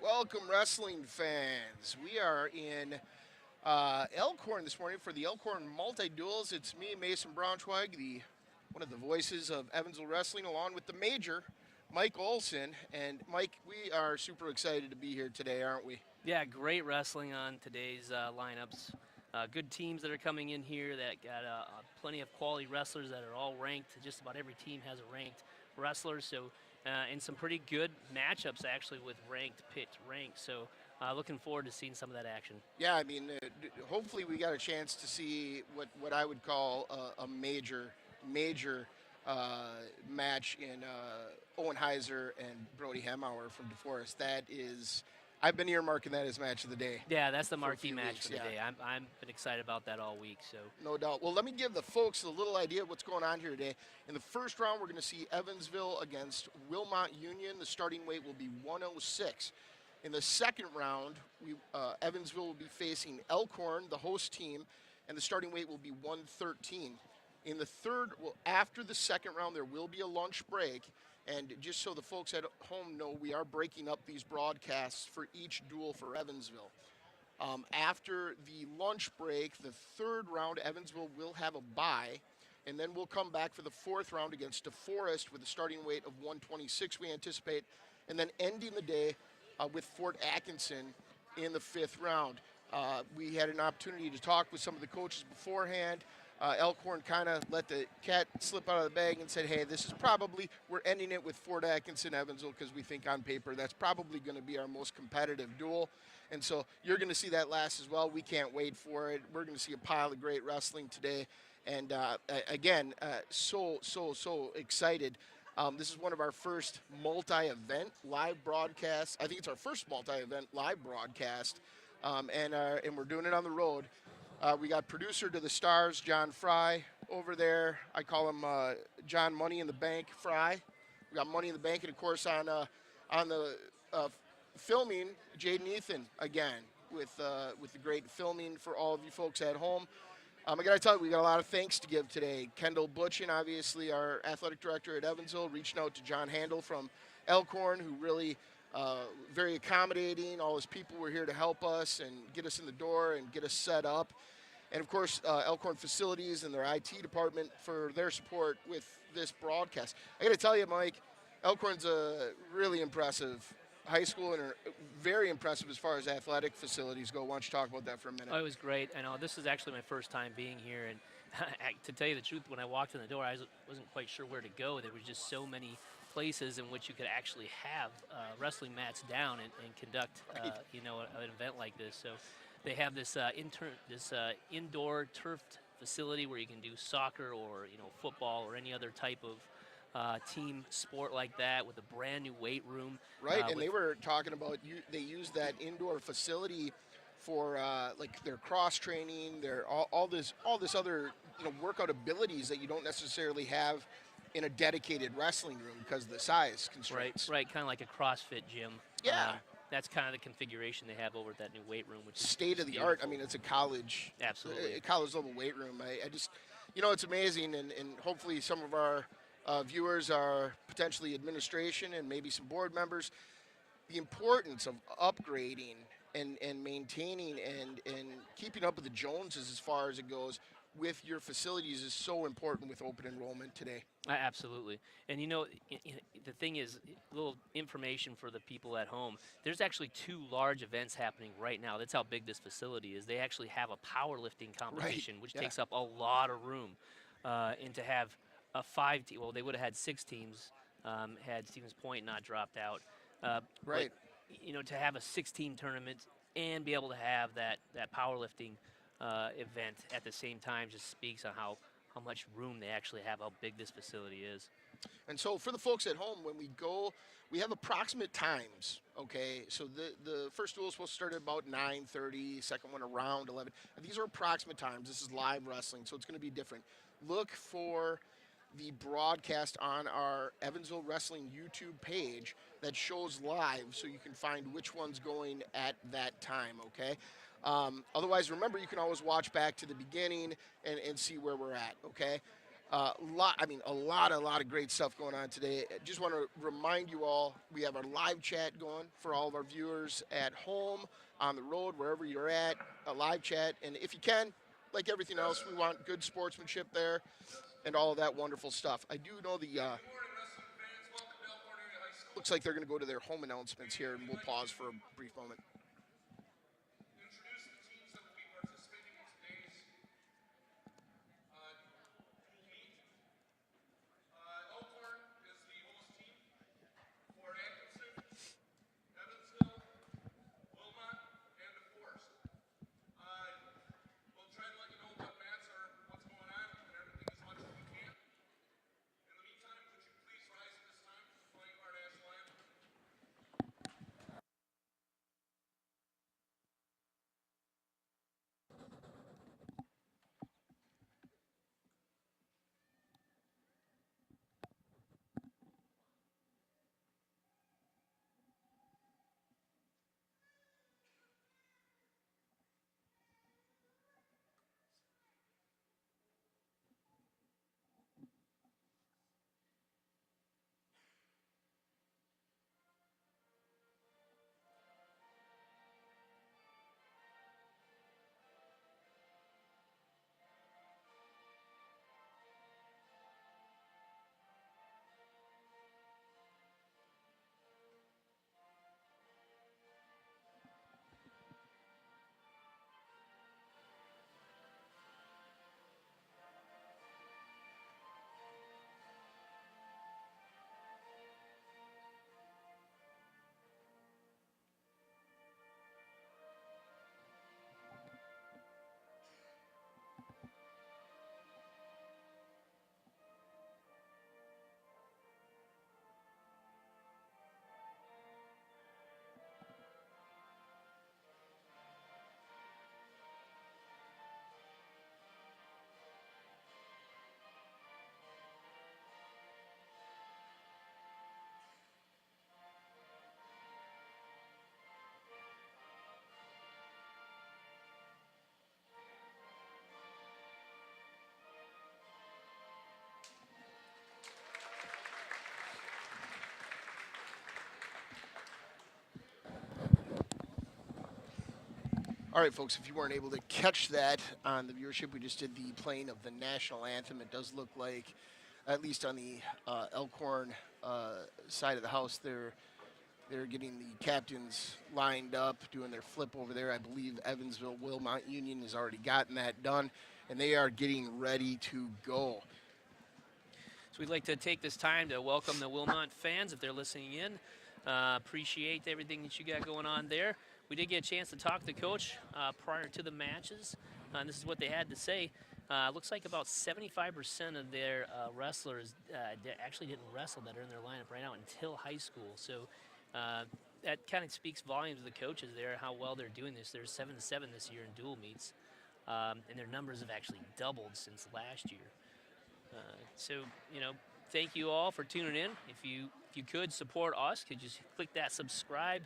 Welcome, wrestling fans. We are in Elkhorn this morning for the Elkhorn Multi-Duels. It's me, Mason Braunschweig, one of the voices of Evansville Wrestling, along with the Major, Mike Olson. And Mike, we are super excited to be here today, aren't we? Yeah, great wrestling on today's lineups. Good teams that are coming in here that got plenty of quality wrestlers that are all ranked. Just about every team has a ranked wrestler. So, and some pretty good matchups actually with picked ranks. So, looking forward to seeing some of that action. Yeah, I mean, hopefully we got a chance to see what I would call a major match in Owen Heiser and Brody Hemauer from DeForest. That is, I've been earmarking that as match of the day. Yeah, that's the marquee match weeks, for the day. I'm been excited about that all week. So no doubt. Well, let me give the folks a little idea of what's going on here today. In the first round, we're going to see Evansville against Wilmot Union. The starting weight will be 106. In the second round, Evansville will be facing Elkhorn, the host team, and the starting weight will be 113. In the third, after the second round, there will be a lunch break. And just so the folks at home know, we are breaking up these broadcasts for each duel for Evansville. After the lunch break, the third round, Evansville will have a bye. And then we'll come back for the fourth round against DeForest with a starting weight of 126, we anticipate. And then ending the day with Fort Atkinson in the fifth round. We had an opportunity to talk with some of the coaches beforehand. Elkhorn kind of let the cat slip out of the bag and said, hey, this is probably, we're ending it with Fort Atkinson, Evansville, because we think on paper that's probably going to be our most competitive duel. And so you're going to see that last as well. We can't wait for it. We're going to see a pile of great wrestling today. And again, so excited. This is one of our first multi-event live broadcasts. I think it's our first multi-event live broadcast, and we're doing it on the road. We got producer to the stars, John Fry, over there. I call him John Money in the Bank Fry. We got Money in the Bank, and of course on the filming, Jaden Ethan again with the great filming for all of you folks at home. I got to tell you, we got a lot of thanks to give today. Kendall Butchin, obviously our athletic director at Evansville, reaching out to John Handel from Elkhorn, who really very accommodating. All his people were here to help us and get us in the door and get us set up. And, of course, Elkhorn Facilities and their IT department for their support with this broadcast. I got to tell you, Mike, Elkhorn's a really impressive high school and very impressive as far as athletic facilities go. Why don't you talk about that for a minute? Oh, it was great. I know this is actually my first time being here, and to tell you the truth, when I walked in the door, I wasn't quite sure where to go. There was just so many places in which you could actually have wrestling mats down and conduct, an event like this. So they have this indoor turfed facility where you can do soccer or football or any other type of team sport like that, with a brand new weight room. Right, and they were talking about they use that indoor facility for like their cross training, their all this other workout abilities that you don't necessarily have in a dedicated wrestling room because of the size constraints. Right, kind of like a CrossFit gym. Yeah. That's kind of the configuration they have over at that new weight room, which state of the art. I mean, it's a college, absolutely, a college level weight room. I just, it's amazing, and hopefully some of our viewers are potentially administration and maybe some board members. The importance of upgrading and maintaining and keeping up with the Joneses as far as it goes with your facilities is so important with open enrollment today. Absolutely. And the thing is, a little information for the people at home. There's actually 2 large events happening right now. That's how big this facility is. They actually have a powerlifting competition, which takes up a lot of room. And to have a 5-team, well, they would have had 6 teams had Stevens Point not dropped out. Right. But, to have a 16 tournament and be able to have that powerlifting event at the same time just speaks on how much room they actually have, how big this facility is. And so for the folks at home, when we go, we have approximate times, okay? So the first duel is supposed to start at about 9:30, second one around 11. And these are approximate times. This is live wrestling, so it's going to be different. Look for the broadcast on our Evansville Wrestling YouTube page that shows live so you can find which one's going at that time, okay? Otherwise, remember, you can always watch back to the beginning and see where we're at, okay? A lot of great stuff going on today. I just want to remind you all, we have our live chat going for all of our viewers at home, on the road, wherever you're at, a live chat. And if you can, like everything else, we want good sportsmanship there and all of that wonderful stuff. I do know looks like they're going to go to their home announcements here, and we'll pause for a brief moment. Introduce the teams that will be participating in today's dual meet. Elkhorn is the host team for Anthem, Evansville, Wilmot, and the Forest. We'll try to let you know what mats are, what's going on, and everything as much as we can. In the meantime, could you please rise at this time for playing our national anthem? All right, folks, if you weren't able to catch that on the viewership, we just did the playing of the national anthem. It does look like, at least on the Elkhorn side of the house, they're getting the captains lined up, doing their flip over there. I believe Evansville Wilmot Union has already gotten that done, and they are getting ready to go. So we'd like to take this time to welcome the Wilmot fans if they're listening in. Appreciate everything that you got going on there. We did get a chance to talk to Coach prior to the matches, and this is what they had to say. Looks like about 75% of their wrestlers actually didn't wrestle that are in their lineup right now until high school. So that kind of speaks volumes of the coaches there, how well they're doing this. They're 7-7 this year in dual meets, and their numbers have actually doubled since last year. So, thank you all for tuning in. If you could support us, could you just click that subscribe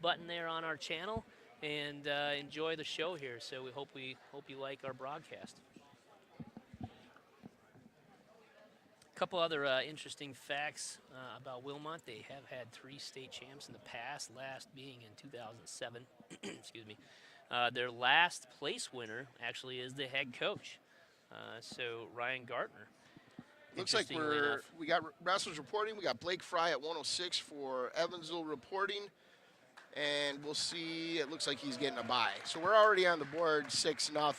button there on our channel and enjoy the show here. So we hope you like our broadcast. A couple other interesting facts about Wilmot. They have had 3 state champs in the past, last being in 2007. Excuse me. Their last place winner actually is the head coach. So Ryan Gartner. Looks like we got wrestlers reporting. We got Blake Fry at 106 for Evansville reporting. And we'll see. It looks like he's getting a bye. So we're already on the board, 6-0. Got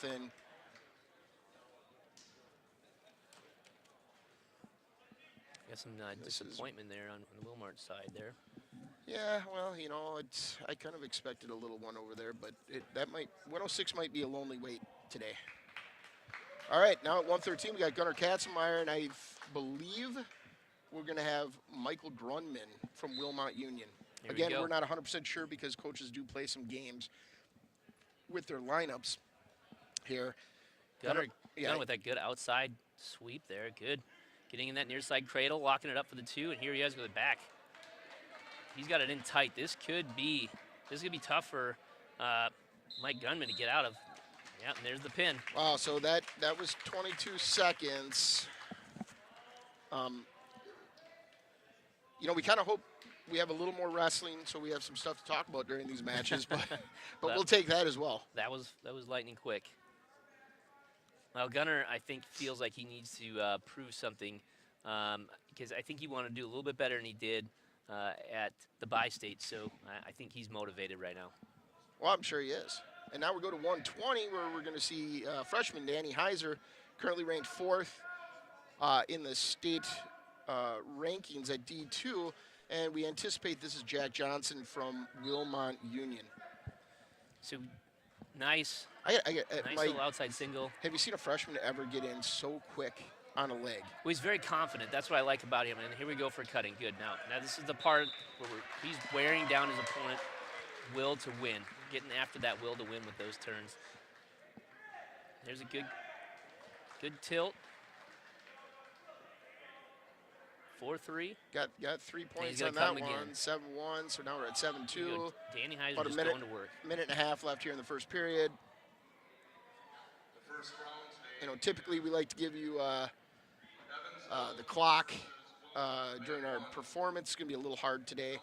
some disappointment there on the Wilmot side there. Yeah, well, I kind of expected a little one over there, but 106 might be a lonely wait today. All right, now at 113, we got Gunnar Katzenmeyer, and I believe we're going to have Michael Grunman from Wilmot Union. Again, we're not 100% sure because coaches do play some games with their lineups here. Gunnar with that good outside sweep there. Good. Getting in that near side cradle, locking it up for the 2, and here he is with the back. He's got it in tight. This could be tough for Mike Gunman to get out of. Yeah, and there's the pin. Wow, so that was 22 seconds. We kind of hope we have a little more wrestling so we have some stuff to talk about during these matches, but we'll take that as well. That was lightning quick. Well, Gunner, I think, feels like he needs to prove something because I think he wanted to do a little bit better than he did at the bi-state, so I think he's motivated right now. Well, I'm sure he is. And now we go to 120 where we're going to see freshman Danny Heiser, currently ranked 4th in the state rankings at D2, and we anticipate this is Jack Johnson from Wilmot Union. So nice. Nice Little outside single. Have you seen a freshman ever get in so quick on a leg? Well, he's very confident. That's what I like about him. And here we go for cutting. Good. Now this is the part where he's wearing down his opponent. Will to win. Getting after that will to win with those turns. There's a good tilt. 4-3. Got 3 points gonna on that come one. again. 7-1. So now we're at 7-2. Danny Heiser About just a minute, going to work. minute and a half left here in the first period. The first round today. Typically we like to give you the clock during our performance. It's going to be a little hard today.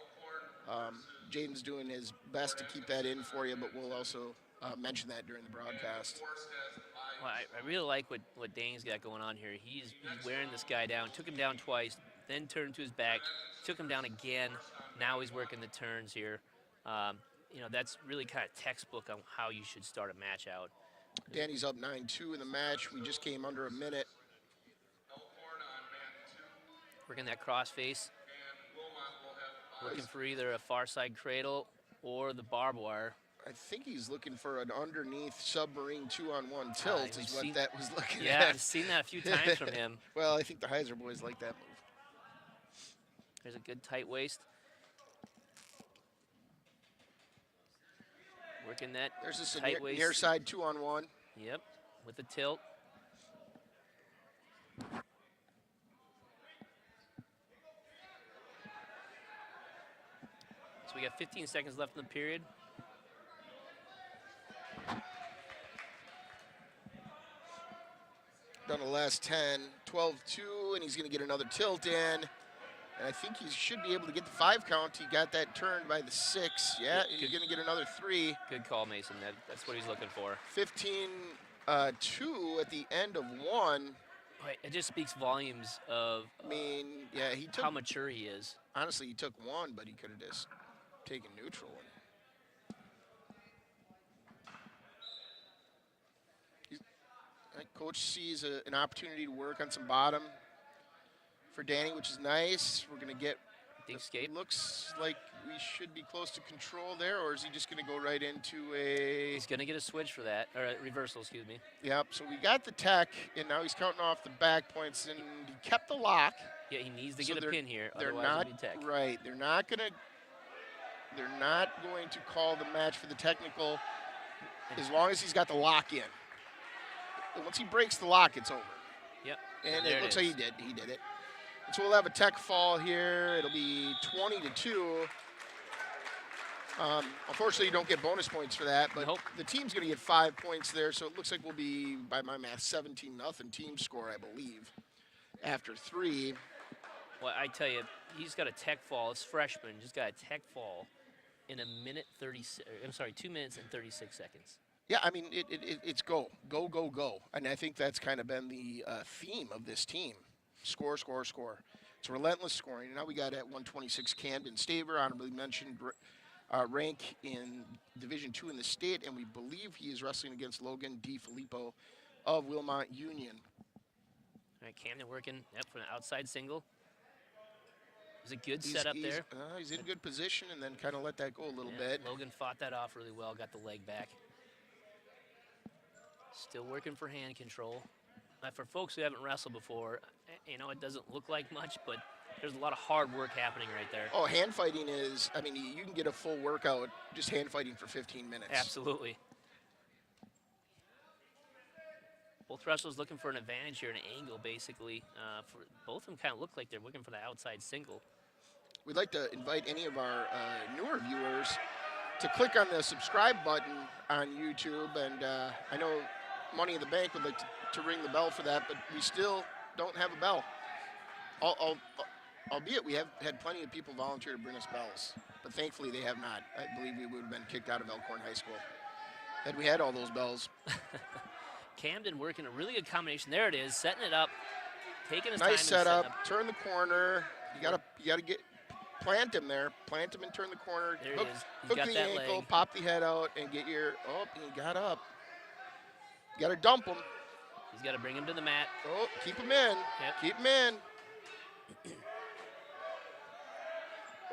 Jaden's doing his best to keep that in for you, but we'll also mention that during the broadcast. Well, I really like what Danny's got going on here. He's wearing this guy down. Took him down twice, then turned to his back. Took him down again. Now he's working the turns here. That's really kind of textbook on how you should start a match out. Danny's up 9-2 in the match. We just came under a minute. Elkhorn on man 2. Working that cross face. And Wilmot will have Looking for either a far side cradle or the barbed wire. I think he's looking for an underneath submarine 2-on-1 tilt we've is what seen- that was looking Yeah, at. I've seen that a few times from him. Well, I think the Heiser boys like that move. There's a good tight waist. Working that There's this tight waist. near side 2-on-1. Yep, with the tilt. So we got 15 seconds left in the period. Done the last 10, 12-2, and he's going to get another tilt in. And I think he should be able to get the 5 count. He got that turned by the 6. Yeah, he's going to get another 3. Good call, Mason. That's what he's looking for. 15-2 at the end of 1. But it just speaks volumes of Yeah, he took, how mature he is. honestly, he took 1, but he could have just taken neutral. Coach sees an opportunity to work on some bottom for Danny, which is nice. We're going to get, Deep skate. looks like we should be close to control there, or is he just going to go right into a... He's going to get a switch for that, or a reversal, excuse me. Yep, so we got the tech, and now he's counting off the back points, and he kept the lock. Yeah, he needs to So get a they're- pin here, They're otherwise not, it'll be tech. right, they're not going to call the match for the technical as long as he's got the lock in. And once he breaks the lock, it's over. Yep. And there it looks is. like he did it. And so we'll have a tech fall here. It'll be 20-2. Unfortunately, you don't get bonus points for that, but Nope. the team's going to get 5 points there, so it looks like we'll be, by my math, 17-0 team score, I believe, after 3. Well, I tell you, he's got a tech fall. It's freshman. Just got a tech fall in 2 minutes and 36 seconds. Yeah, I mean, it's go. And I think that's kind of been the theme of this team. Score. It's relentless scoring. And now we got at 126 Camden Staver, honorably mentioned rank in Division II in the state, and we believe he is wrestling against Logan DiFilippo of Wilmot Union. All right, Camden working for an outside single. It was a good setup there. He's in good position and then kind of let that go a little bit. Logan fought that off really well, got the leg back. Still working for hand control. For folks who haven't wrestled before, it doesn't look like much, but there's a lot of hard work happening right there. Oh, hand fighting is, you can get a full workout just hand fighting for 15 minutes. Absolutely. Both wrestlers looking for an advantage here, an angle basically. For both of them kind of look like they're looking for the outside single. We'd like to invite any of our newer viewers to click on the subscribe button on YouTube, and I know Money in the Bank would like to ring the bell for that, but we still don't have a bell. Albeit we have had plenty of people volunteer to bring us bells, but thankfully they have not. I believe we would have been kicked out of Elkhorn High School had we had all those bells. Camden working a really good combination. There it is, setting it up, taking his time. Nice and setting setup, up. turn the corner. You gotta plant him there. Plant him and turn the corner. There hook he is. He's hook got the that ankle, leg. pop the head out, and get your, he got up. You gotta dump him. He's got to bring him to the mat. Oh, keep him in. Yep. Keep him in. It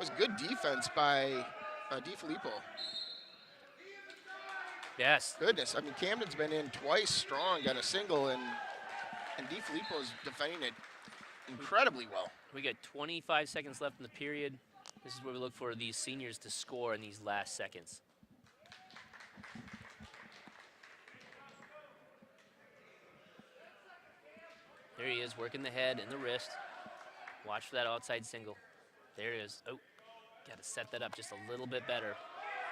was good defense by DiFilippo. Yes. Goodness, I mean, Camden's been in twice strong, got a single, and DiFilippo's defending it incredibly well. We got 25 seconds left in the period. This is where we look for these seniors to score in these last seconds. There he is, working the head and the wrist. Watch for that outside single. There it is. Oh, got to set that up just a little bit better.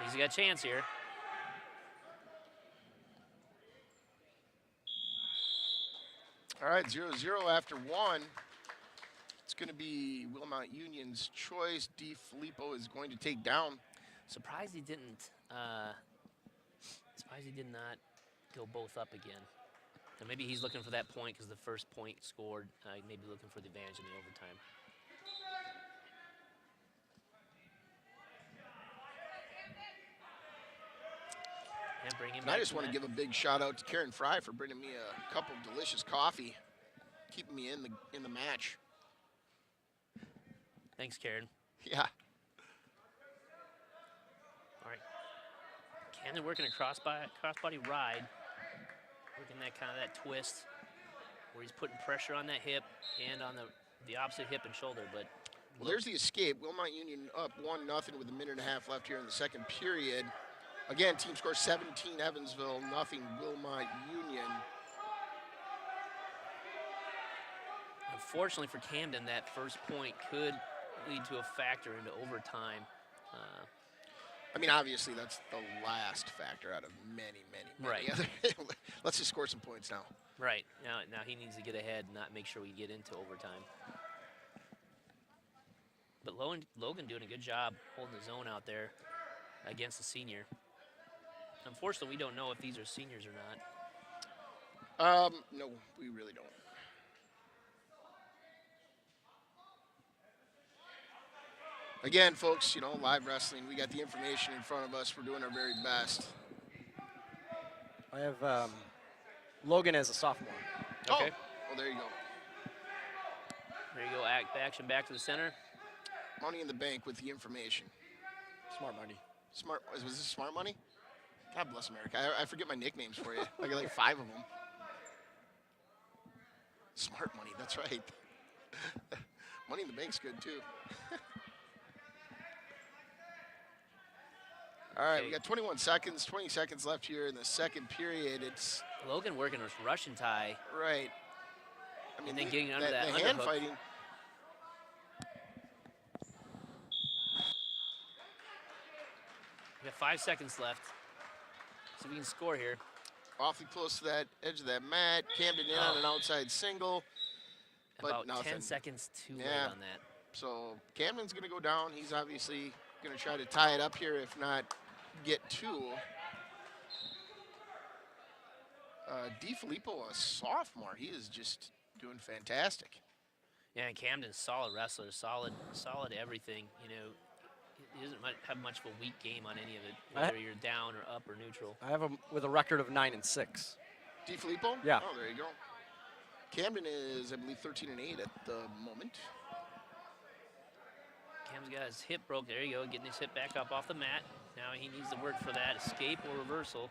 He's got a chance here. All right, 0-0 after one. It's going to be Wilmot Union's choice. DiFilippo is going to take down. Surprised he didn't. Surprised he did not go both up again. And maybe he's looking for that point because the first point scored. Maybe looking for the advantage in the overtime. And bring him And I back just to want to that. give a big shout out to Karen Fry for bringing me a cup of delicious coffee, keeping me in the match. Thanks, Karen. Yeah. All right. Camden working a crossbody ride. Working that kind of that twist where he's putting pressure on that hip and on the opposite hip and shoulder. But Well, there's the escape. Wilmot Union up 1-0 with a minute and a half left here in the second period. Again, team score 17, Evansville, nothing, Wilmot Union. unfortunately for Camden, that first point could lead to a factor into overtime. I mean, obviously, that's the last factor out of many Right. other. Let's just score some points now. Right. Now he needs to get ahead and not make sure we get into overtime. But Logan doing a good job holding the zone out there against the senior. Unfortunately, we don't know if these are seniors or not. No, we really don't. Again, folks, live wrestling, we got the information in front of us. We're doing our very best. I have Logan as a sophomore. Okay. Oh, there you go. There you go, action back to the center. Money in the Bank with the information. Smart money. Was this Smart Money? God bless America. I forget my nicknames for you. I got like 5 of them. Smart Money, that's right. Money in the Bank's good too. All right, we got 21 seconds, 20 seconds left here in the second period. It's Logan working with Russian tie. right. I mean, And then getting under that the hand underhook. fighting. We got 5 seconds left. See if we can score here. Awfully close to that edge of that mat. Camden in on an outside single. But About nothing. 10 seconds too late Yeah. on that. So Camden's going to go down. He's obviously going to try to tie it up here, if not get 2. DiFilippo, a sophomore, he is just doing fantastic. Yeah, and Camden's solid wrestler, solid everything. He doesn't have much of a weak game on any of it, whether you're down or up or neutral. I have him with a record of 9-6. DiFilippo? Yeah. Oh, there you go. Camden is, I believe, 13-8 at the moment. Cam's got his hip broke. There you go, getting his hip back up off the mat. Now he needs to work for that escape or reversal.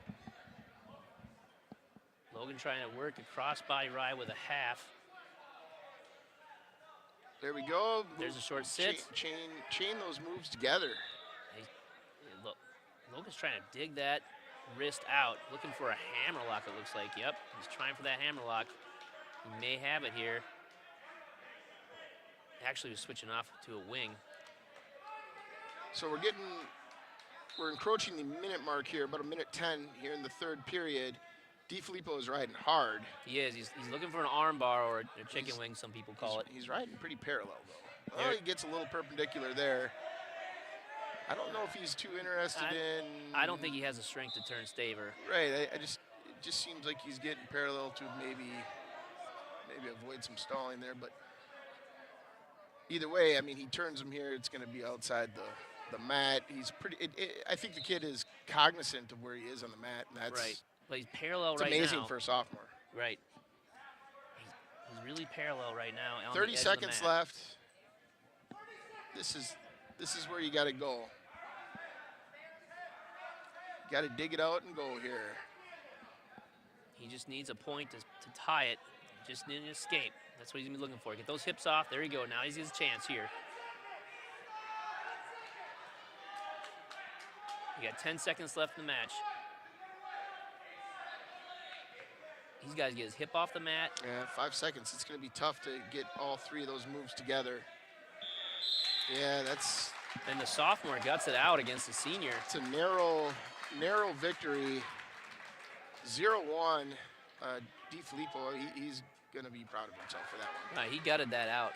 Logan trying to work a crossbody ride with a half. There we go. There's a short sit. Chain those moves together. Look, Logan's trying to dig that wrist out, looking for a hammerlock, it looks like. Yep, he's trying for that hammerlock. He may have it here. Actually, he was switching off to a wing. So we're getting we're encroaching the minute mark here, about a minute 10 here in the third period. DiFilippo is riding hard. He is. He's looking for an arm bar or a chicken wing, some people call it. He's riding pretty parallel, though. There- Oh, he gets a little perpendicular there. I don't know if he's too interested in... I don't think he has the strength to turn staver. Right, it just seems like he's getting parallel to maybe avoid some stalling there, but either way, I mean, he turns him here, it's going to be outside the mat. He's pretty, I think the kid is cognizant of where he is on the mat, and that's Right. But he's parallel it's right now. amazing for a sophomore. Right. He's really parallel right now. On 30 the edge of the seconds mat. left. This is where you got to go. You got to dig it out and go here. He just needs a point to tie it. Just need an escape. That's what he's gonna be looking for. Get those hips off. There you go. Now he's his chance here. You got 10 seconds left in the match. He's got to get his hip off the mat. Yeah, 5 seconds. It's going to be tough to get all three of those moves together. Yeah, that's... And the sophomore guts it out against the senior. It's a narrow victory. 0-1. DiFilippo, he's going to be proud of himself for that one. Right, he gutted that out.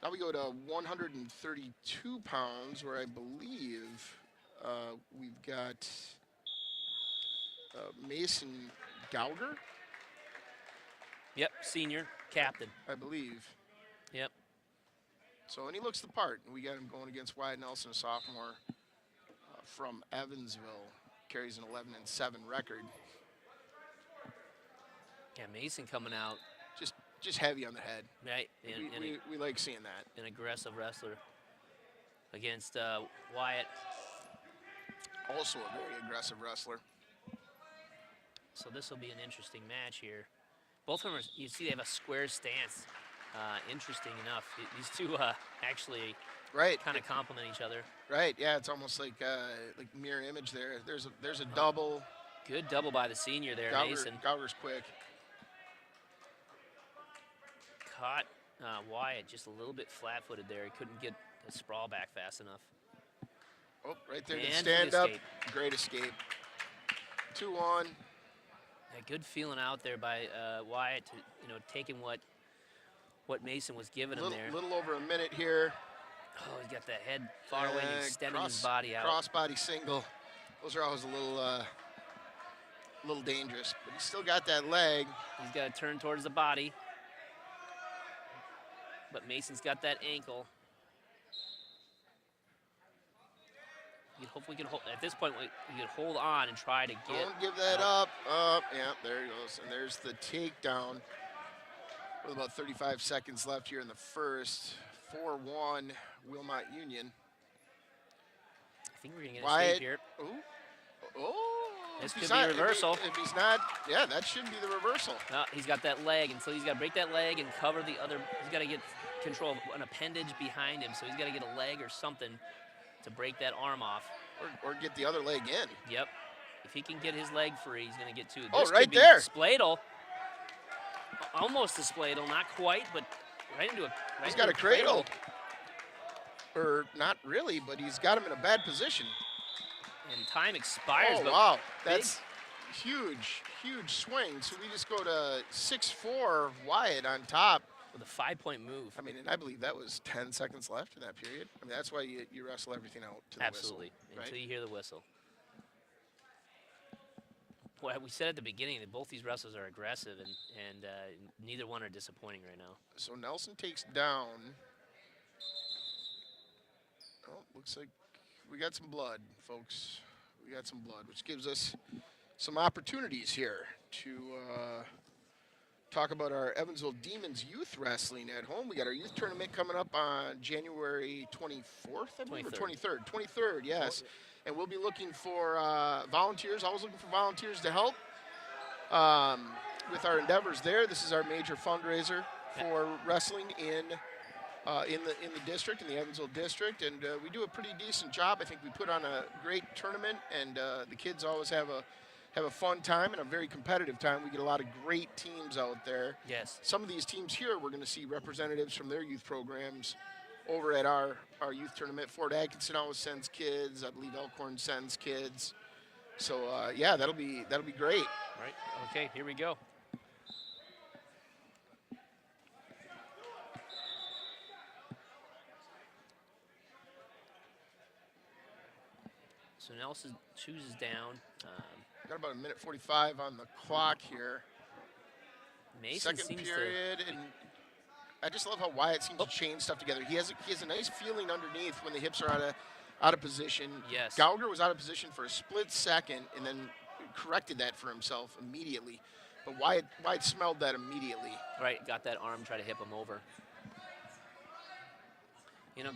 Now we go to 132 pounds, where I believe we've got Mason Gauger, Yep, senior, captain. I believe. Yep. So, and he looks the part. We got him going against Wyatt Nelson, a sophomore from Evansville. Carries an 11-7 record. Yeah, Mason coming out. Just heavy on the head. Right, We like seeing that. an aggressive wrestler against Wyatt. Also a very aggressive wrestler. So this will be an interesting match here. Both of them, you see, they have a square stance. Interesting enough. These two actually Right. kind of complement each other. Right. Yeah, it's almost like mirror image there. There's a double. Good double by the senior there, Mason. Gauger's quick. Caught Wyatt just a little bit flat-footed there. He couldn't get the sprawl back fast enough. Oh, right there. And The stand the up. escape. Great escape. 2-1. A good feeling out there by Wyatt to taking what Mason was giving him there. Little over a minute here. Oh, he's got that head far away and extending his body out. Crossbody single. Those are always a little dangerous, but he's still got that leg. He's got to turn towards the body. But Mason's got that ankle. You hopefully can hold. At this point, you can hold on and try to get. Don't give that up. Up. Yeah, there he goes. And there's the takedown. With about 35 seconds left here in the first. 4-1, Wilmot Union. I think we're going to get a Wyatt. escape here. Ooh. Oh. This if could he's be a not- reversal. If he's not, yeah, that should be the reversal. He's got that leg, and so he's got to break that leg and cover the other. He's got to get control of an appendage behind him, so he's got to get a leg or something to break that arm off. Or get the other leg in. Yep. If he can get his leg free, he's going to get two. Oh, This right could be there. Spladle. Almost a spladle, not quite, but right into a. Right He's into got a cradle. Or not really, but he's got him in a bad position. And time expires. Oh, but wow. That's huge swing. So we just go to 6-4 Wyatt on top. with a 5-point move. I mean, and I believe that was 10 seconds left in that period. I mean, that's why you wrestle everything out to the Absolutely, whistle. until Right? you hear the whistle. Boy, we said at the beginning that both these wrestlers are aggressive, and neither one are disappointing right now. So Nelson takes down. Oh, looks like we got some blood, folks. We got some blood, which gives us some opportunities here to talk about our Evansville Demons youth wrestling at home. We got our youth tournament coming up on January 24th, I believe, or 23rd. 23rd, yes. And we'll be looking for volunteers. Always looking for volunteers to help with our endeavors there. This is our major fundraiser for wrestling in the district, in the Evansville district, and we do a pretty decent job. I think we put on a great tournament, and the kids always have a fun time and a very competitive time. We get a lot of great teams out there. Yes. Some of these teams here, we're going to see representatives from their youth programs over at our youth tournament. Fort Atkinson always sends kids. I believe Elkhorn sends kids. So yeah, that'll be great. Right. Okay, here we go. So Nelson chooses down. Got about a minute 45 on the clock here. Mason Second seems period, and I just love how Wyatt seems to chain stuff together. He has a nice feeling underneath when the hips are out of position. Yes. Gallagher was out of position for a split second and then corrected that for himself immediately. But Wyatt smelled that immediately. right, got that arm, try to hip him over. You know,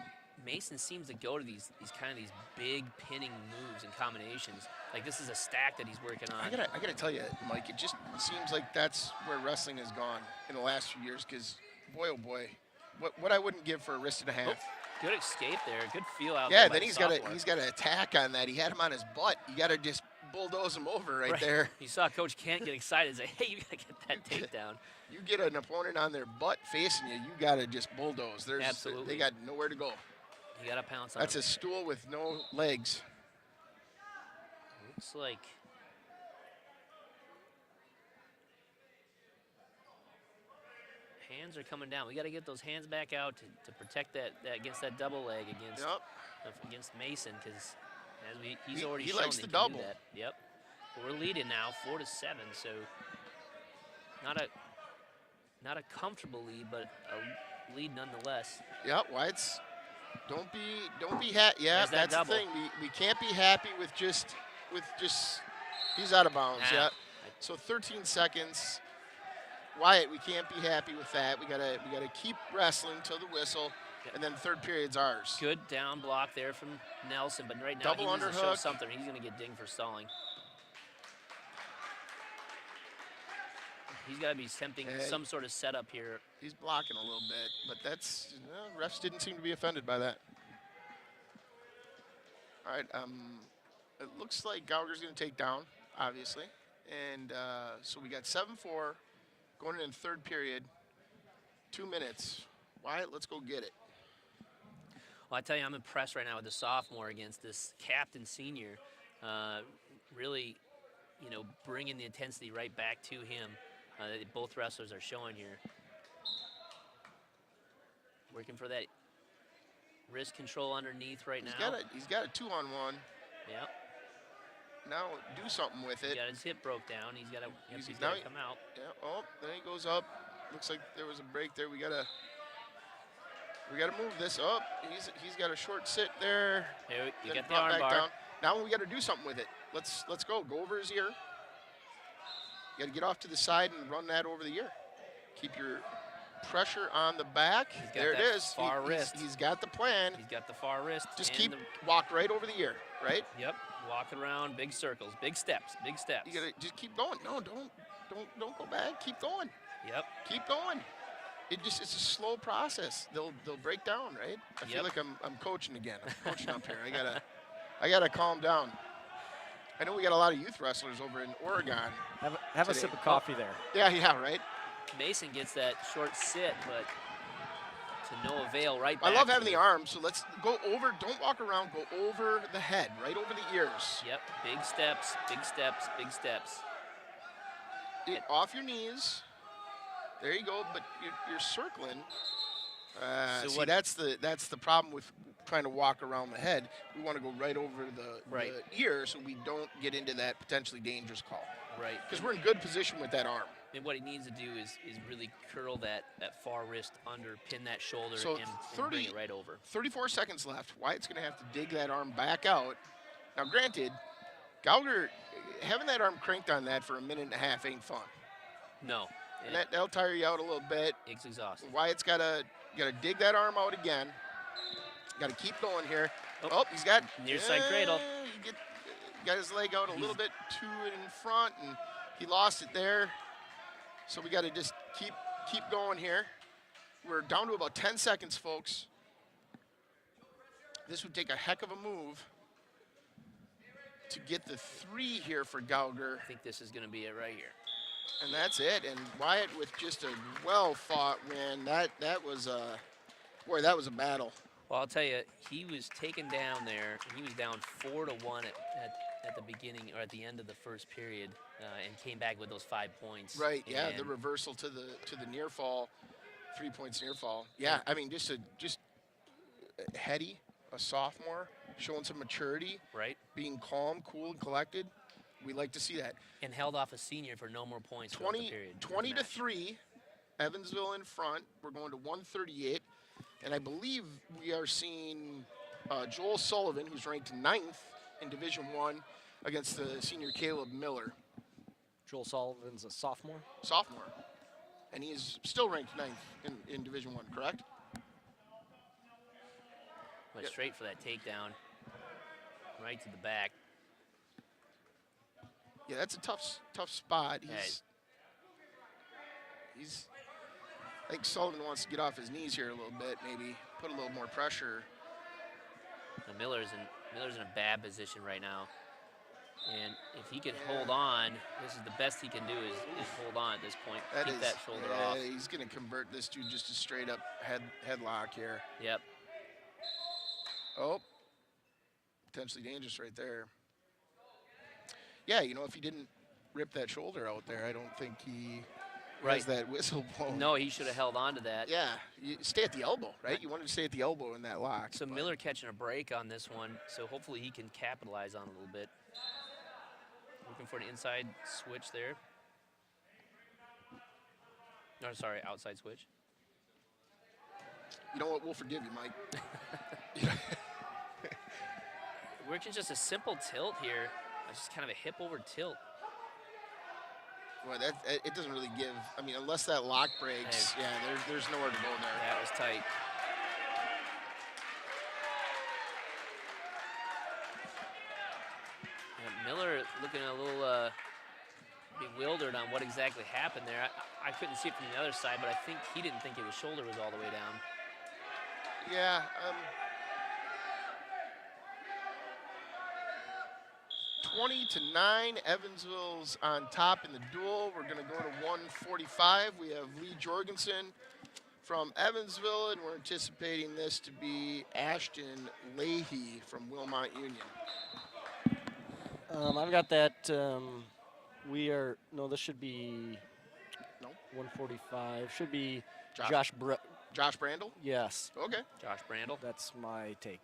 Mason seems to go to these big pinning moves and combinations. Like this is a stack that he's working on. I gotta tell you, Mike, it just seems like that's where wrestling has gone in the last few years. Because boy, oh boy, what I wouldn't give for a wrist and a half. Oh, good escape there. Good feel out Yeah, there. by then the he's sophomore. got an attack on that. He had him on his butt. You got to just bulldoze him over right there. You saw Coach Kent get excited and say, hey, you got to get that takedown. You get an opponent on their butt facing you, you got to just bulldoze. Absolutely. They got nowhere to go. You got to pounce on That's him. a stool with no legs. Looks like hands are coming down. We got to get those hands back out to protect that against that double leg against Mason, because he's already he shown likes that the he can do double. that. Yep. But we're leading now 4-7, so not a comfortable lead, but a lead nonetheless. Yep, Wyatt's. Don't be happy. Yeah, There's that that's double. the thing. We can't be happy with just he's out of bounds. Nah. Yeah. So 13 seconds. Wyatt, we can't be happy with that. We gotta keep wrestling till the whistle, Yep. and then third period's ours. Good down block there from Nelson, but right now Double he needs to show underhook. something. He's going to get dinged for stalling. He's got to be attempting Hey. some sort of setup here. He's blocking a little bit, but that's refs didn't seem to be offended by that. All right, it looks like Gallagher's going to take down, obviously, and so we got 7-4 going in third period. 2 minutes. Wyatt, let's go get it. Well, I tell you, I'm impressed right now with the sophomore against this captain senior. Really, bringing the intensity right back to him that both wrestlers are showing here. Working for that wrist control underneath right now. He's got a 2-on-1. Yep. Now do something with it. He got his hip broke down. He's got to now come out. Yeah. Oh, then he goes up. Looks like there was a break there. We gotta move this up. He's got a short sit there. Here, you then got the brought arm back bar. down. Now we got to do something with it. Let's go. Go over his ear. You got to get off to the side and run that over the ear. Keep your pressure on the back. He's got There it that is. far wrist. He's got the plan. He's got the far wrist. Just and walk right over the ear, right? Yep. Walking around, big circles, big steps, big steps. You gotta just keep going. No, don't go back. Keep going. Yep. Keep going. It's a slow process. They'll break down, right? I feel Yep. like I'm coaching again. I'm coaching up here. I gotta calm down. I know we got a lot of youth wrestlers over in Oregon. Have a Today. sip of coffee there. Yeah, right. Mason gets that short sit, but to no avail. Right back. I love to having the arm, so let's go over. Don't walk around. Go over the head, right over the ears. Yep. Big steps, big steps, big steps. Off your knees. There you go. But you're circling. So That's the problem with trying to walk around the head. We want to go right over Right. the ear, so we don't get into that potentially dangerous call. Right. Because we're in good position with that arm. And what he needs to do is really curl that far wrist under, pin that shoulder, So and bring it right over. 34 seconds left. Wyatt's going to have to dig that arm back out. Now, granted, Gallagher, having that arm cranked on that for a minute and a half ain't fun. No. And that'll tire you out a little bit. It's exhausting. Wyatt's got to dig that arm out again. Got to keep going here. Oh, He's got near side cradle. He got his leg out a little bit too in front, and he lost it there. So we got to just keep going here. We're down to about 10 seconds, folks. This would take a heck of a move to get the 3 here for Gallagher, I think this is going to be it right here. and that's it. And Wyatt with just a well-fought win. That was Boy, that was a battle. Well, I'll tell you, he was taken down there, and he was down 4-1 at the beginning or at the end of the first period, and came back with those 5 points. Right, yeah, the And reversal to the near fall, 3 points near fall. Yeah, I mean, just heady, a sophomore, showing some maturity, right, being calm, cool, and collected. We like to see that. and held off a senior for no more points throughout the period. 20 to 3, Evansville in front. We're going to 138, and I believe we are seeing Joel Sullivan, who's ranked 9th in Division I, against the senior Caleb Miller, Joel Sullivan's a sophomore. sophomore, and he is still ranked 9th in Division I, correct? Went Yep. straight for that takedown, right to the back. Yeah, that's a tough spot. Yeah. He's. I think Sullivan wants to get off his knees here a little bit, maybe put a little more pressure. And Miller's in a bad position right now. And if he can hold on, this is the best he can do is hold on at this point. Keep that shoulder off. He's going to convert this to just a straight up headlock here. Yep. Oh, potentially dangerous right there. Yeah, you know, if he didn't rip that shoulder out there, I don't think he has that whistle blown. No, he should have held on to that. Yeah, you stay at the elbow, right? You wanted to stay at the elbow in that lock. So but- Miller catching a break on this one, so hopefully he can capitalize on it a little bit. Looking for an inside switch there. No, sorry, outside switch. You know what? We'll forgive you, Mike. Working just a simple tilt here. Just kind of a hip over tilt. Well, it doesn't really give. I mean, unless that lock breaks, Hey. yeah, there's nowhere to go there. That was tight. Yeah, Miller looking a little bewildered on what exactly happened there. I couldn't see it from the other side, but I think he didn't think his shoulder was all the way down. Yeah. 20-9, Evansville's on top in the duel. We're going to go to 145. We have Lee Jorgensen from Evansville, and we're anticipating this to be Ashton Leahy from Wilmot Union. I've got that. This should be No? 145. Should be Josh Brandel? Yes, Okay. Josh Brandel. that's my take.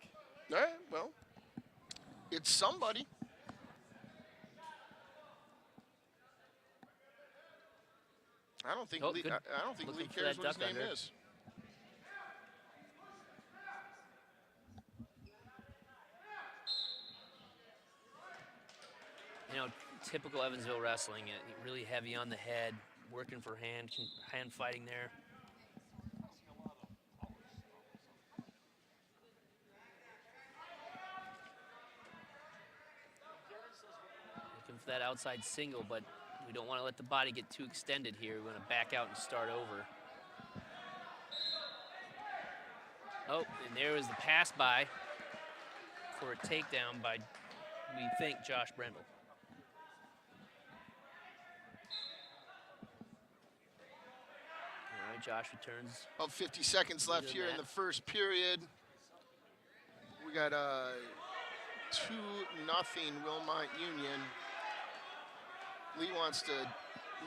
All right, well, it's somebody. I don't think Oh, Lee, good. I don't think Lee Looking for cares that what his duck name under. is. You know, typical Evansville wrestling, really heavy on the head, working for hand fighting there. Looking for that outside single, but we don't want to let the body get too extended here. We want to back out and start over. Oh, and there was the pass by for a takedown by, we think, Josh Brendel. All right, Josh returns. About 50 seconds left Good here in mat. the first period. We got 2-0 Wilmot Union. Lee wants to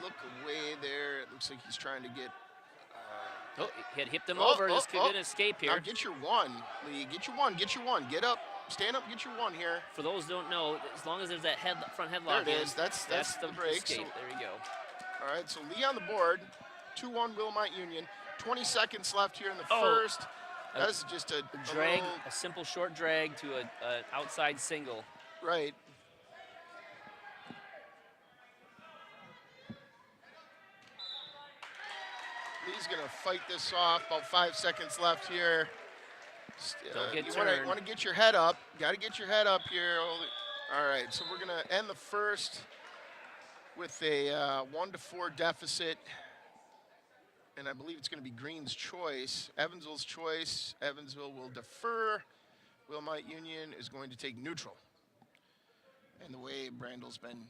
look away there. It looks like he's trying to get. Oh, he had hipped him Oh, over. oh, This could oh. be an escape Now here. get your one, Lee. Get your one. Get your one. Get up. Stand up. Get your one here. For those who don't know, as long as there's that front There headlock it is. That's the the break. escape. So, There you go. all right. So Lee on the board. 2-1 Wilmot Union. 20 seconds left here in the Oh. first. That's just a Drag, little- a simple short drag to an outside single. right. Lee's gonna fight this off. About 5 seconds left here. Don't get you turned. want to get your head up. Got to get your head up here. All right, so we're gonna end the first with a 1-4 deficit, and I believe it's gonna be Green's choice, Evansville's choice. Evansville will defer. Wilmot Union is going to take neutral. And the way Brandel's been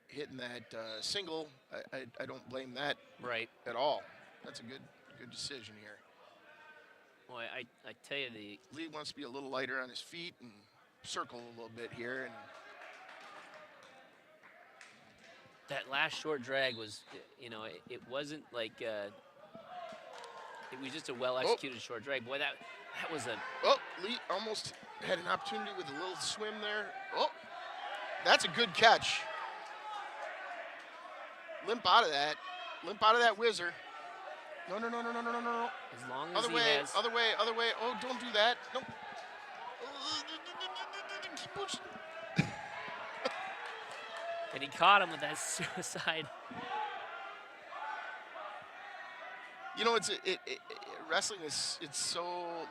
hitting that single, I don't blame that Right. at all. That's a good decision here. Boy, I tell you, Lee wants to be a little lighter on his feet and circle a little bit here. And that last short drag was, you know, it wasn't like it was just a well-executed short drag. Boy, that was a oh, Lee almost had an opportunity with a little swim there. Oh, that's a good catch. Limp out of that. Limp out of that whizzer. No. as long as Other he way, has. other way, other way. Oh, don't do that. No. Keep pushing. And he caught him with that suicide. You know, wrestling is it's so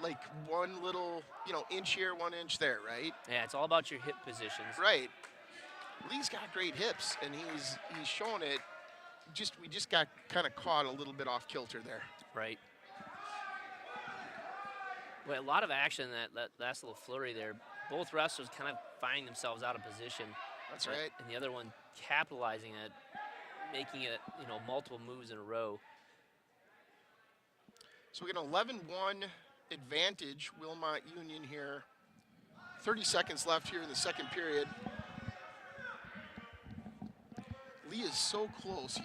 like one little inch here, 1 inch there, right? Yeah, it's all about your hip positions. Right. Lee's got great hips, and he's showing it. We just got kind of caught a little bit off kilter there. Right. Well, a lot of action in that last little flurry there. Both wrestlers kind of finding themselves out of position. That's right. And the other one capitalizing it, making it, multiple moves in a row. So we get an 11-1 advantage, Wilmot Union here. 30 seconds left here in the second period. Lee is so close.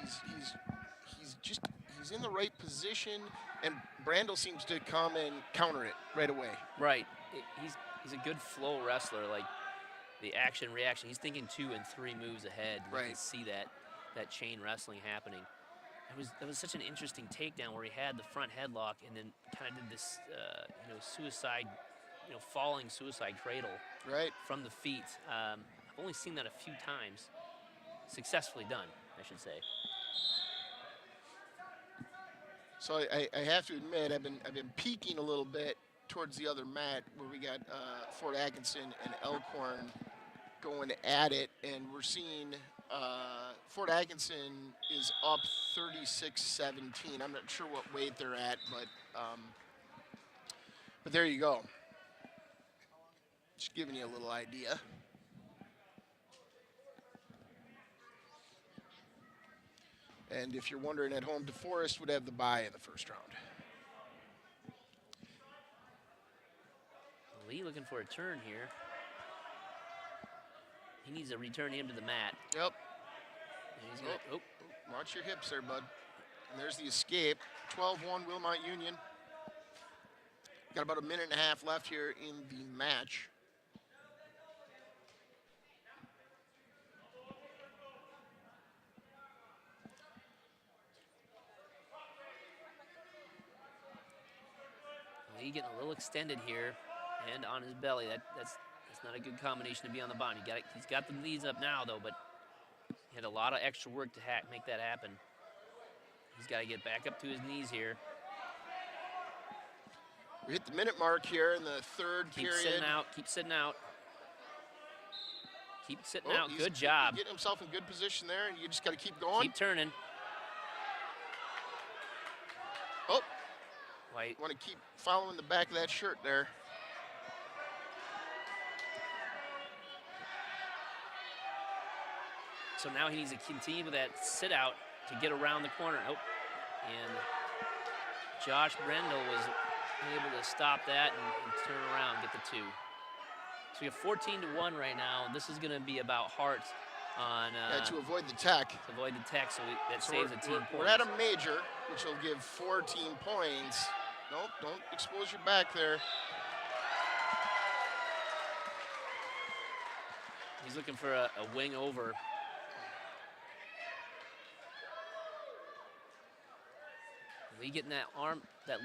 He's in the right position, and Brandel seems to come and counter it right away. Right. He's a good flow wrestler. Like the action reaction. He's thinking 2 and 3 moves ahead. You Right. can see that chain wrestling happening. That was such an interesting takedown where he had the front headlock and then kind of did this suicide, falling suicide cradle Right. from the feet. I've only seen that a few times. Successfully done, I should say. So I have to admit I've been peeking a little bit towards the other mat where we got Fort Atkinson and Elkhorn going at it, and we're seeing Fort Atkinson is up 36-17. I'm not sure what weight they're at, but there you go. Just giving you a little idea. And if you're wondering at home, DeForest would have the bye in the first round. Lee looking for a turn here. He needs to return him to the mat. Yep. And he's gonna, Watch your hips there, bud. And there's the escape. 12-1 Wilmot Union. Got about a minute and a half left here in the match. Lee getting a little extended here, and on his belly. That's not a good combination to be on the bottom. He's got the knees up now though, but he had a lot of extra work to make that happen. He's got to get back up to his knees here. We hit the minute mark here in the third Keep period. sitting out. Keep sitting out. Keep sitting out. He's Good job. Getting himself in good position there. You just got to keep going. Keep turning. Oh, White. want to keep following the back of that shirt there. So now he needs to continue with that sit out to get around the corner. Oh, and Josh Brendel was able to stop that and turn around, get the 2. So we have 14-1 right now. This is going to be about heart on To avoid the tech. to avoid the tech, so that So saves a team we're points. at a major, which will give 4 team points. Nope, don't expose your back there. He's looking for a wing over. Lee getting that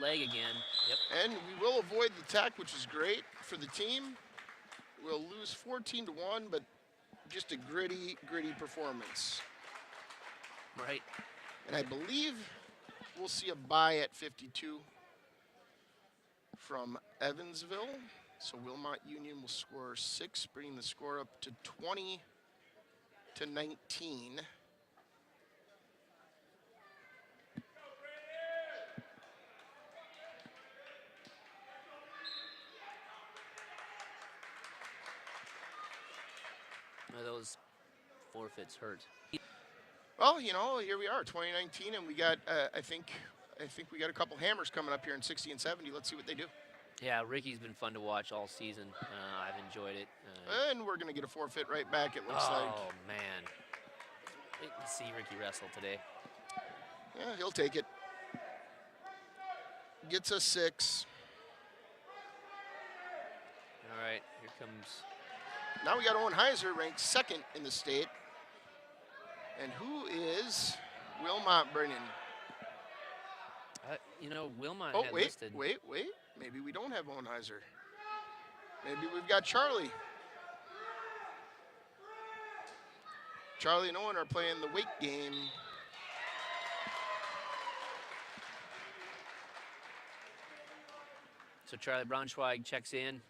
leg again. Yep. And we will avoid the tech, which is great for the team. We'll lose 14-1, but just a gritty performance. Right. And I believe we'll see a bye at 52 from Evansville. So Wilmot Union will score 6, bringing the score up to 20-19. Those forfeits hurt. Well, here we are, 2019, and we got I think we got a couple hammers coming up here in 60 and 70. Let's see what they do. Yeah, Ricky's been fun to watch all season. I've enjoyed it. And we're going to get a forfeit right back, it looks like. Oh, man. Wait to see Ricky wrestle today. Yeah, he'll take it. Gets a 6. All right, here comes. Now we got Owen Heiser, ranked 2nd in the state. And who is Wilmot bringing? You know, Wilmot Oh, had wait. listed. Maybe we don't have Owen Heiser. Maybe we've got Charlie. Charlie and Owen are playing the weight game. So Charlie Braunschweig checks in.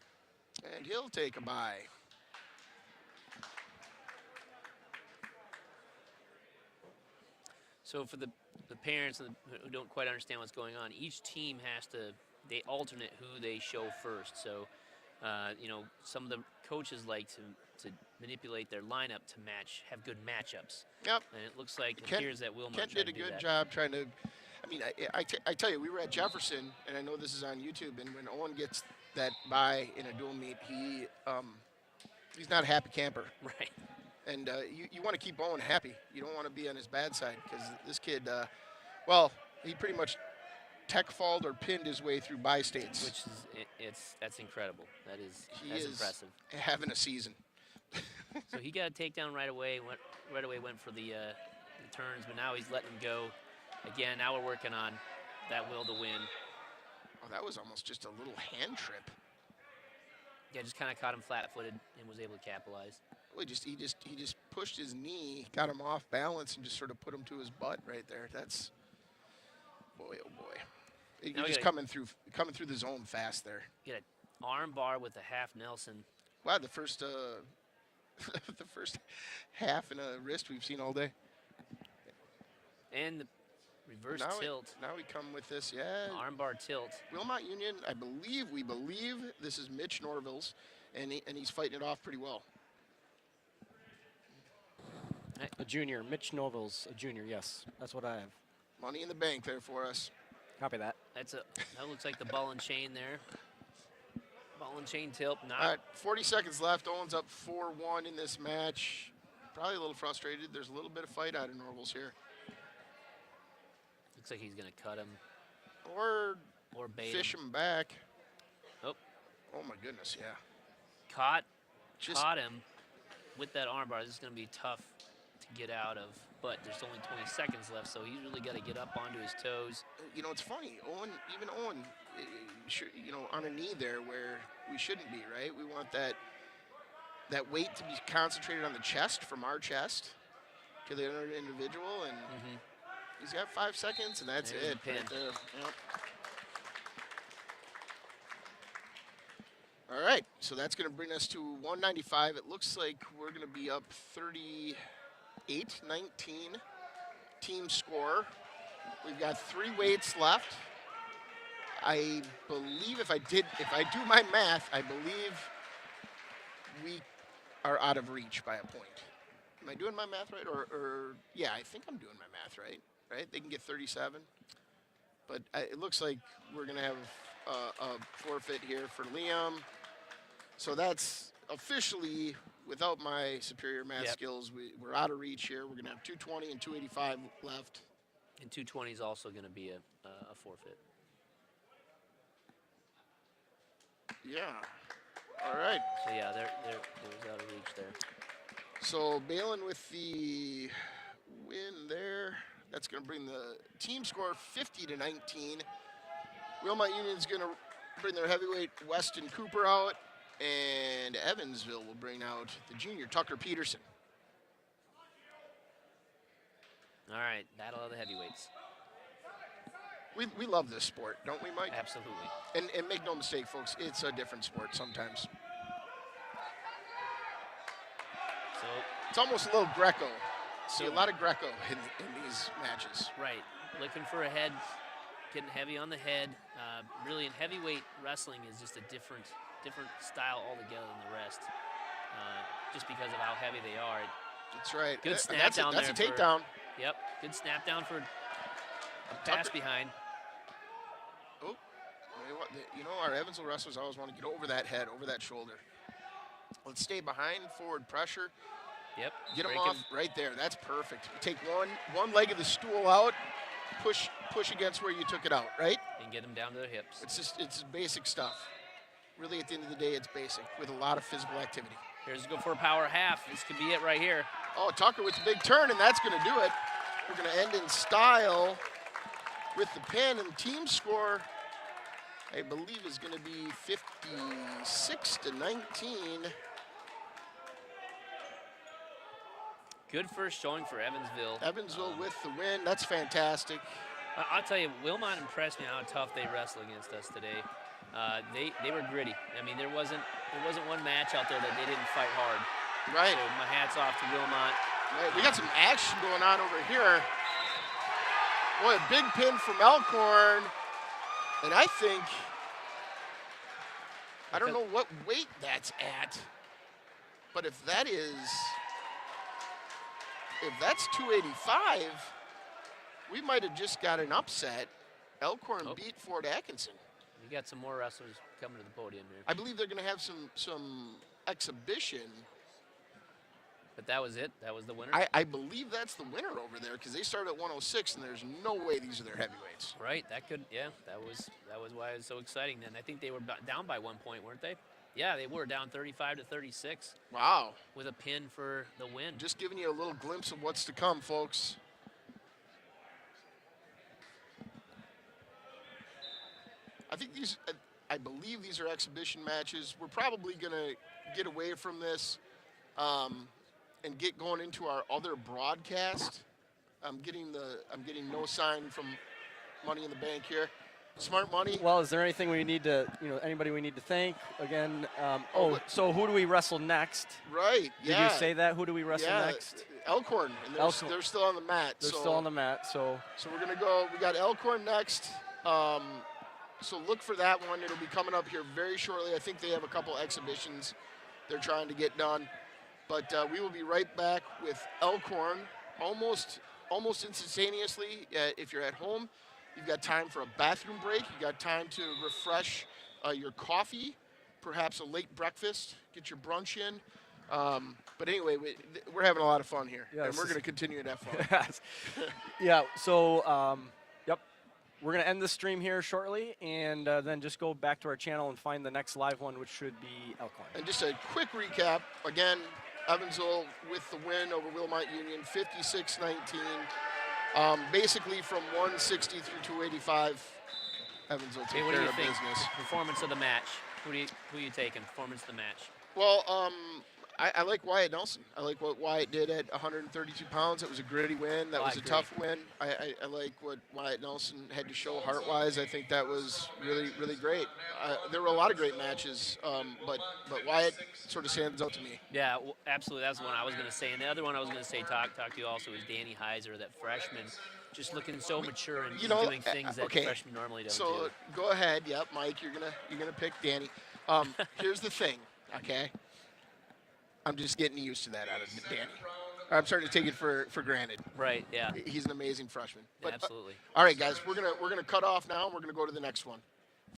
And he'll take a bye. So for the parents who don't quite understand what's going on, each team they alternate who they show first. So, you know, some of the coaches like to manipulate their lineup to have good matchups. Yep. And it looks like, Kent- appears that Wilmot Kent tried did a to do good that. job trying to. I mean, I tell you, we were at Jefferson, and I know this is on YouTube. And when Owen gets that bye in a dual meet, he's not a happy camper. Right. And you want to keep Owen happy. You don't want to be on his bad side because this kid, well, he pretty much tech-falled or pinned his way through bye states. Which is that's incredible. That's is impressive. Having a season. So he got a takedown right away. Went for the turns, but now he's letting him go. Again, now we're working on that will to win. Oh, that was almost just a little hand trip. Yeah, just kind of caught him flat-footed and was able to capitalize. Well, he just pushed his knee, got him off balance, and just sort of put him to his butt right there. That's boy, oh boy. You're Now we just gotta- coming through the zone fast there. Get an arm bar with a half Nelson. Wow, the first the first half and a wrist we've seen all day. And the reverse Now tilt. now we come with this, yeah. Arm bar tilt. Wilmot Union, we believe this is Mitch Norville's, and he's fighting it off pretty well. A junior. Mitch Norville's a junior, yes. That's what I have. Money in the bank there for us. Copy that. That looks like the ball and chain there. Ball and chain tilt. Not All right, 40 seconds left. Owen's up 4-1 in this match. Probably a little frustrated. There's a little bit of fight out of Norville's here. looks like he's gonna cut him Or bait fish him. him back. Oh, Oh my goodness, yeah. caught Just him with that arm bar. This is gonna be tough to get out of, but there's only 20 seconds left, so he's really got to get up onto his toes. you know, it's funny. Owen, on a knee there where we shouldn't be, right? We want that weight to be concentrated on the chest, from our chest to the other individual, and he's got 5 seconds, and that's There's the it. Right pin. there. Yep. All right, so that's going to bring us to 195. It looks like we're going to be up 38-19 team score. We've got 3 weights left. I believe if I do my math, I believe we are out of reach by a point. Am I doing my math right? Or yeah, I think I'm doing my math right. Right? They can get 37. But it looks like we're going to have a forfeit here for Liam. So that's officially, without my superior math skills, we're out of reach here. We're going to have 220 and 285 left. And 220 is also going to be a forfeit. Yeah. All right. So yeah, there was out of reach there. So Balin with the win there. That's going to bring the team score 50-19. Wilmot Union's going to bring their heavyweight Weston Cooper out, and Evansville will bring out the junior Tucker Peterson. All right, battle of the heavyweights. We love this sport, don't we, Mike? Absolutely. And make no mistake, folks, it's a different sport sometimes. So It's almost a little Greco. See a lot of Greco in these matches. right, looking for a head, getting heavy on the head. Really, in heavyweight wrestling is just a different style altogether than the rest. Just because of how heavy they are. That's right. Good And snap that's down that's there a for- takedown. Yep, good snap down for a pass behind. Oh, You know, our Evansville wrestlers always want to get over that head, over that shoulder. Let's stay behind, forward pressure. Yep. Get them break off right there. That's perfect. Take one leg of the stool out, push against where you took it out, right? And get them down to their hips. It's basic stuff. Really, at the end of the day, it's basic with a lot of physical activity. Here's go for a power half. This could be it right here. Oh, Tucker with the big turn, and that's going to do it. We're going to end in style with the pin, and team score, I believe, is going to be 56-19. Good first showing for Evansville. Evansville with the win. That's fantastic. I'll tell you, Wilmot impressed me how tough they wrestled against us today. They were gritty. I mean, there wasn't one match out there that they didn't fight hard. Right. So my hat's off to Wilmot. Right. We got some action going on over here. Boy, a big pin from Elkhorn. And I think, I don't know what weight that's at, but if that's 285, we might have just got an upset. Elkhorn beat Fort Atkinson. You got some more wrestlers coming to the podium here. I believe they're going to have some exhibition. But that was it? That was the winner? I believe that's the winner over there because they started at 106, and there's no way these are their heavyweights. Right. That was why it was so exciting then. I think they were down by 1 point, weren't they? Yeah, they were down 35-36. Wow. With a pin for the win. Just giving you a little glimpse of what's to come, folks. I believe these are exhibition matches. We're probably going to get away from this and get going into our other broadcast. I'm getting no sign from Money in the Bank here. Smart Money. Well, is there anything we need to, anybody we need to thank? Again, so who do we wrestle next? Right, yeah. Did you say that? Who do we wrestle next? Elkhorn, and they're still on the mat. They're still on the mat, so we're going to go. We got Elkhorn next. So look for that one. It'll be coming up here very shortly. I think they have a couple exhibitions they're trying to get done. But we will be right back with Elkhorn almost instantaneously. If you're at home, you've got time for a bathroom break. You've got time to refresh your coffee, perhaps a late breakfast, get your brunch in. But anyway, we're having a lot of fun here, and we're going to continue to have fun. Yeah, so, yep. We're going to end the stream here shortly, and then just go back to our channel and find the next live one, which should be Elkhorn. And just a quick recap. Again, Evansville with the win over Wilmot Union, 56-19. Basically from 160 through 285, Evansville took care of business. Performance of the match. Who are you taking? Performance of the match. Well, I like Wyatt Nelson. I like what Wyatt did at 132 pounds. It was a gritty win. That was a tough win. I like what Wyatt Nelson had to show heart-wise. I think that was really, really great. There were a lot of great matches, but Wyatt sort of stands out to me. Yeah, absolutely. That's the one I was going to say. And the other one I was going to say, talk to you also, is Danny Heiser, that freshman, just looking so mature and doing things that freshmen normally don't do. So go ahead. Yep, Mike, you're gonna pick Danny. Here's the thing, okay? I'm just getting used to that out of Danny. I'm starting to take it for granted. Right, yeah. He's an amazing freshman. But, absolutely. All right, guys, we're gonna cut off now, and we're gonna go to the next one.